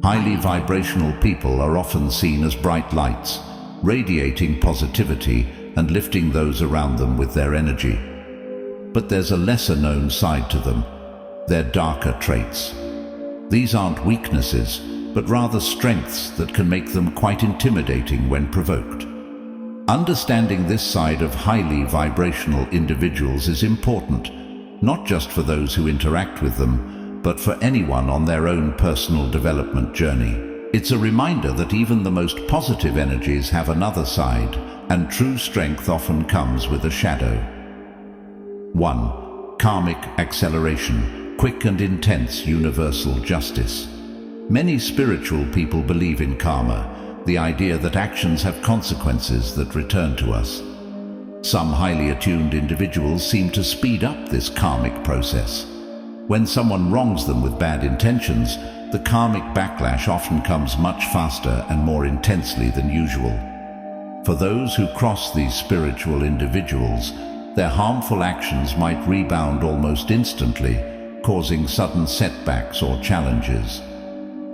Highly vibrational people are often seen as bright lights, radiating positivity and lifting those around them with their energy. But there's a lesser-known side to them, their darker traits. These aren't weaknesses, but rather strengths that can make them quite intimidating when provoked. Understanding this side of highly vibrational individuals is important, not just for those who interact with them, but for anyone on their own personal development journey. It's a reminder that even the most positive energies have another side, and true strength often comes with a shadow. 1. Karmic acceleration, quick and intense universal justice. Many spiritual people believe in karma, the idea that actions have consequences that return to us. Some highly attuned individuals seem to speed up this karmic process. When someone wrongs them with bad intentions, the karmic backlash often comes much faster and more intensely than usual. For those who cross these spiritual individuals, their harmful actions might rebound almost instantly, causing sudden setbacks or challenges.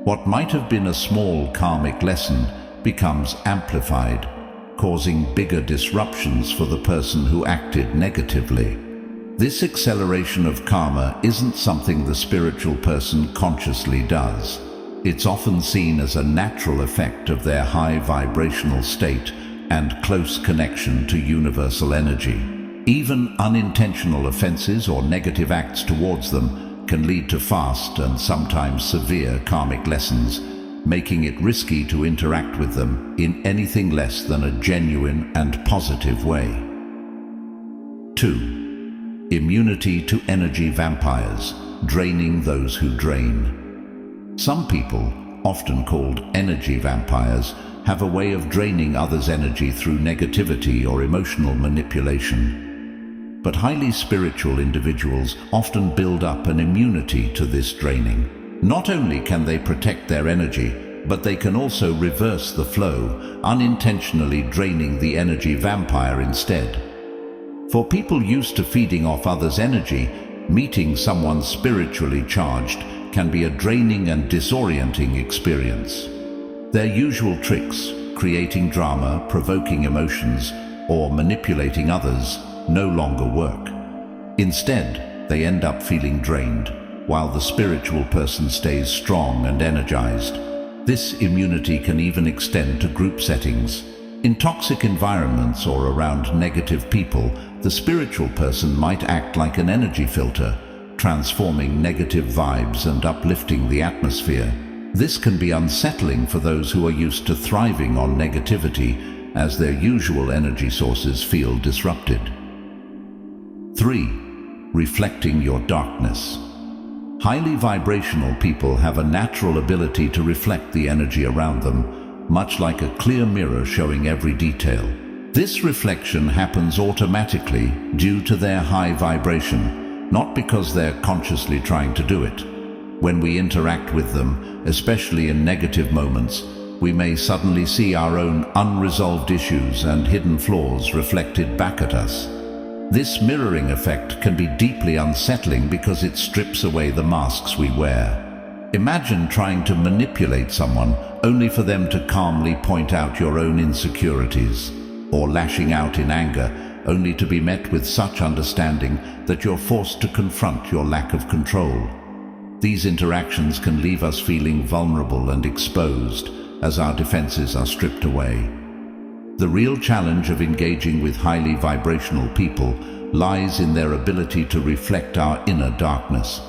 What might have been a small karmic lesson becomes amplified, causing bigger disruptions for the person who acted negatively. This acceleration of karma isn't something the spiritual person consciously does. It's often seen as a natural effect of their high vibrational state and close connection to universal energy. Even unintentional offenses or negative acts towards them can lead to fast and sometimes severe karmic lessons, making it risky to interact with them in anything less than a genuine and positive way. 2. Immunity to energy vampires, draining those who drain. Some people, often called energy vampires, have a way of draining others' energy through negativity or emotional manipulation. But highly spiritual individuals often build up an immunity to this draining. Not only can they protect their energy, but they can also reverse the flow, unintentionally draining the energy vampire instead. For people used to feeding off others' energy, meeting someone spiritually charged can be a draining and disorienting experience. Their usual tricks, creating drama, provoking emotions, or manipulating others, no longer work. Instead, they end up feeling drained, while the spiritual person stays strong and energized. This immunity can even extend to group settings. In toxic environments or around negative people, the spiritual person might act like an energy filter, transforming negative vibes and uplifting the atmosphere. This can be unsettling for those who are used to thriving on negativity, as their usual energy sources feel disrupted. 3. Reflecting your darkness. Highly vibrational people have a natural ability to reflect the energy around them, much like a clear mirror showing every detail. This reflection happens automatically due to their high vibration, not because they're consciously trying to do it. When we interact with them, especially in negative moments, we may suddenly see our own unresolved issues and hidden flaws reflected back at us. This mirroring effect can be deeply unsettling because it strips away the masks we wear. Imagine trying to manipulate someone only for them to calmly point out your own insecurities, or lashing out in anger only to be met with such understanding that you're forced to confront your lack of control. These interactions can leave us feeling vulnerable and exposed as our defenses are stripped away. The real challenge of engaging with highly vibrational people lies in their ability to reflect our inner darkness.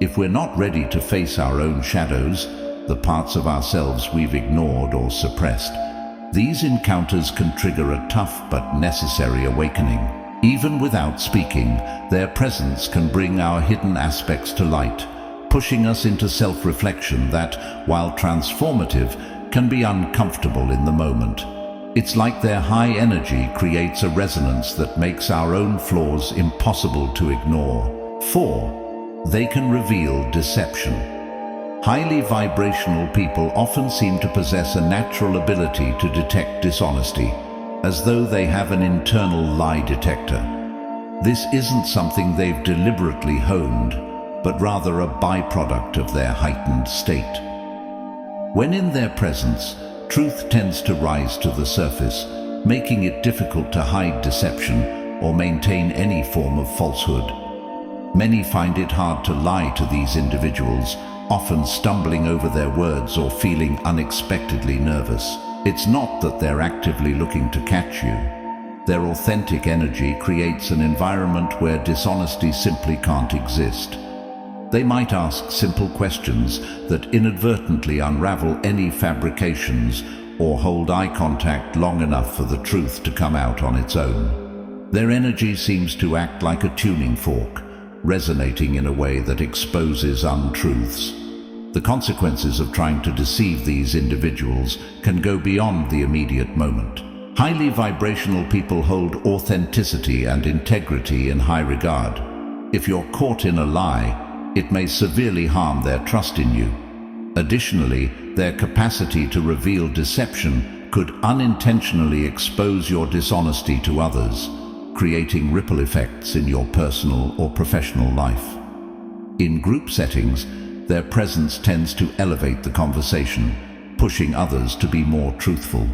If we're not ready to face our own shadows, the parts of ourselves we've ignored or suppressed, these encounters can trigger a tough but necessary awakening. Even without speaking, their presence can bring our hidden aspects to light, pushing us into self-reflection that, while transformative, can be uncomfortable in the moment. It's like their high energy creates a resonance that makes our own flaws impossible to ignore. 4. They can reveal deception. Highly vibrational people often seem to possess a natural ability to detect dishonesty, as though they have an internal lie detector. This isn't something they've deliberately honed, but rather a byproduct of their heightened state. When in their presence, truth tends to rise to the surface, making it difficult to hide deception or maintain any form of falsehood. Many find it hard to lie to these individuals, often stumbling over their words or feeling unexpectedly nervous. It's not that they're actively looking to catch you. Their authentic energy creates an environment where dishonesty simply can't exist. They might ask simple questions that inadvertently unravel any fabrications or hold eye contact long enough for the truth to come out on its own. Their energy seems to act like a tuning fork, resonating in a way that exposes untruths. The consequences of trying to deceive these individuals can go beyond the immediate moment. Highly vibrational people hold authenticity and integrity in high regard. If you're caught in a lie, it may severely harm their trust in you. Additionally, their capacity to reveal deception could unintentionally expose your dishonesty to others, creating ripple effects in your personal or professional life. In group settings, their presence tends to elevate the conversation, pushing others to be more truthful.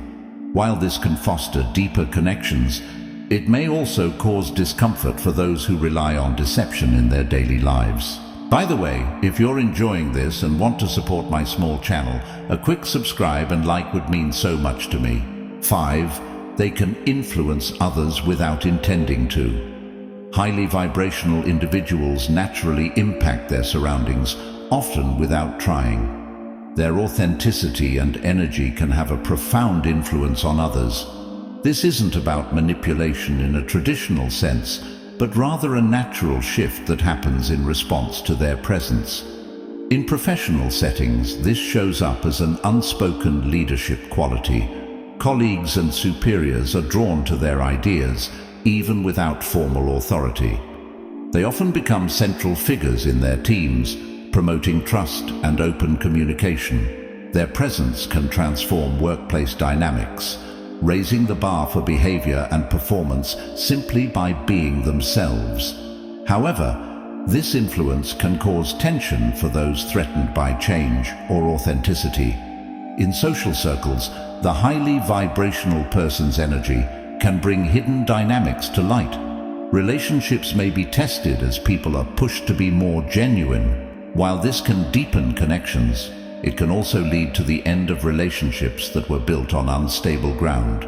While this can foster deeper connections, it may also cause discomfort for those who rely on deception in their daily lives. By the way, if you're enjoying this and want to support my small channel, a quick subscribe and like would mean so much to me. 5. They can influence others without intending to. Highly vibrational individuals naturally impact their surroundings, often without trying. Their authenticity and energy can have a profound influence on others. This isn't about manipulation in a traditional sense, but rather a natural shift that happens in response to their presence. In professional settings, this shows up as an unspoken leadership quality. Colleagues and superiors are drawn to their ideas, even without formal authority. They often become central figures in their teams, promoting trust and open communication. Their presence can transform workplace dynamics, raising the bar for behavior and performance simply by being themselves. However, this influence can cause tension for those threatened by change or authenticity. In social circles, the highly vibrational person's energy can bring hidden dynamics to light. Relationships may be tested as people are pushed to be more genuine. While this can deepen connections, it can also lead to the end of relationships that were built on unstable ground.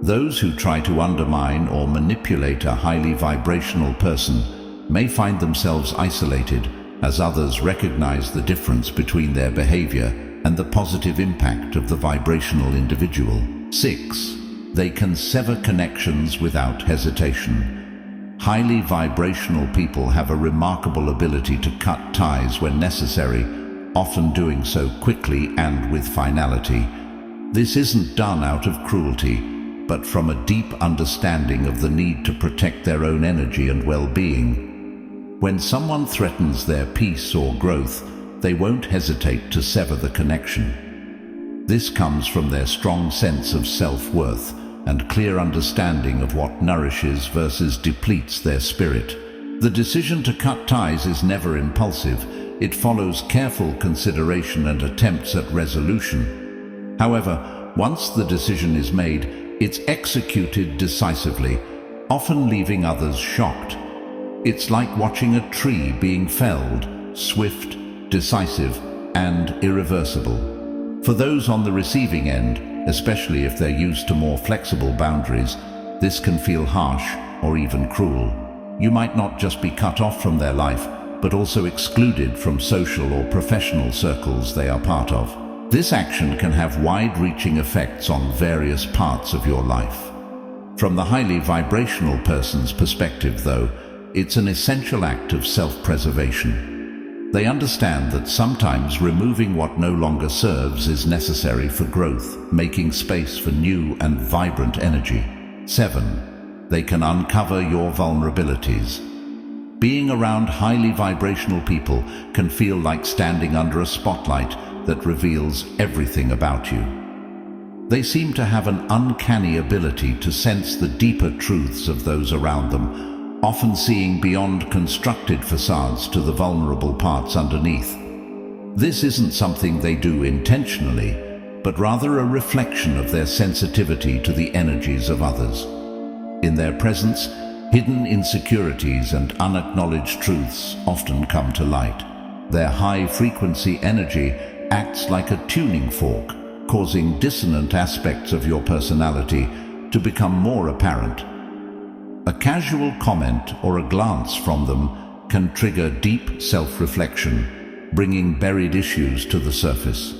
Those who try to undermine or manipulate a highly vibrational person may find themselves isolated, as others recognize the difference between their behavior and the positive impact of the vibrational individual. 6. They can sever connections without hesitation. Highly vibrational people have a remarkable ability to cut ties when necessary, often doing so quickly and with finality. This isn't done out of cruelty, but from a deep understanding of the need to protect their own energy and well-being. When someone threatens their peace or growth, they won't hesitate to sever the connection. This comes from their strong sense of self-worth and clear understanding of what nourishes versus depletes their spirit. The decision to cut ties is never impulsive. It follows careful consideration and attempts at resolution. However, once the decision is made, it's executed decisively, often leaving others shocked. It's like watching a tree being felled, swift, decisive, and irreversible. For those on the receiving end, especially if they're used to more flexible boundaries, this can feel harsh or even cruel. You might not just be cut off from their life, but also excluded from social or professional circles they are part of. This action can have wide-reaching effects on various parts of your life. From the highly vibrational person's perspective, though, it's an essential act of self-preservation. They understand that sometimes removing what no longer serves is necessary for growth, making space for new and vibrant energy. 7. They can uncover your vulnerabilities. Being around highly vibrational people can feel like standing under a spotlight that reveals everything about you. They seem to have an uncanny ability to sense the deeper truths of those around them, often seeing beyond constructed facades to the vulnerable parts underneath. This isn't something they do intentionally, but rather a reflection of their sensitivity to the energies of others. In their presence, hidden insecurities and unacknowledged truths often come to light. Their high-frequency energy acts like a tuning fork, causing dissonant aspects of your personality to become more apparent. A casual comment or a glance from them can trigger deep self-reflection, bringing buried issues to the surface.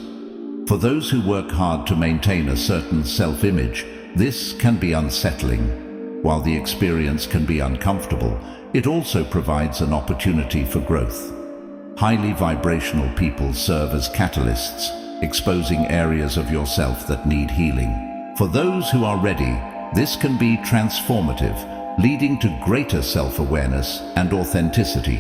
For those who work hard to maintain a certain self-image, this can be unsettling. While the experience can be uncomfortable, it also provides an opportunity for growth. Highly vibrational people serve as catalysts, exposing areas of yourself that need healing. For those who are ready, this can be transformative, leading to greater self-awareness and authenticity.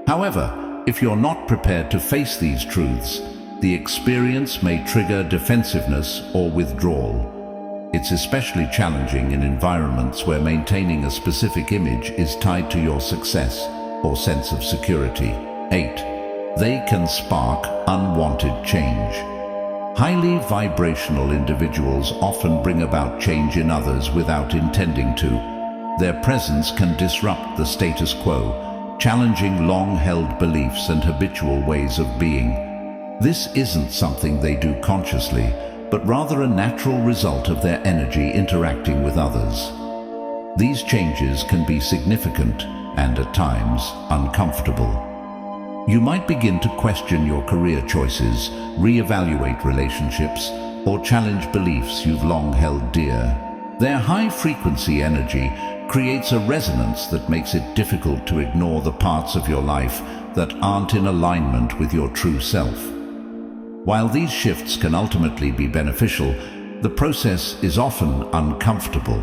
However, if you're not prepared to face these truths, the experience may trigger defensiveness or withdrawal. It's especially challenging in environments where maintaining a specific image is tied to your success or sense of security. 8. They can spark unwanted change. Highly vibrational individuals often bring about change in others without intending to. Their presence can disrupt the status quo, challenging long-held beliefs and habitual ways of being. This isn't something they do consciously, but rather a natural result of their energy interacting with others. These changes can be significant and at times uncomfortable. You might begin to question your career choices, reevaluate relationships, or challenge beliefs you've long held dear. Their high-frequency energy creates a resonance that makes it difficult to ignore the parts of your life that aren't in alignment with your true self. While these shifts can ultimately be beneficial, the process is often uncomfortable.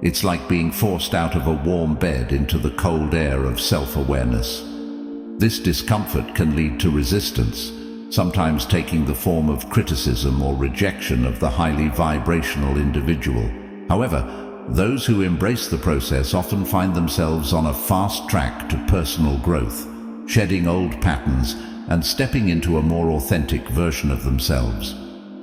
It's like being forced out of a warm bed into the cold air of self-awareness. This discomfort can lead to resistance, sometimes taking the form of criticism or rejection of the highly vibrational individual. However, those who embrace the process often find themselves on a fast track to personal growth, shedding old patterns and stepping into a more authentic version of themselves.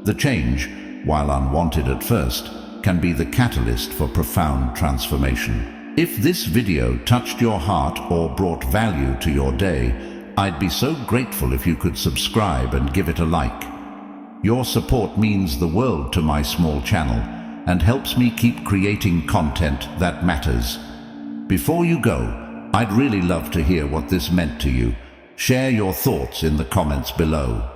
The change, while unwanted at first, can be the catalyst for profound transformation. If this video touched your heart or brought value to your day, I'd be so grateful if you could subscribe and give it a like. Your support means the world to my small channel and helps me keep creating content that matters. Before you go, I'd really love to hear what this meant to you. Share your thoughts in the comments below.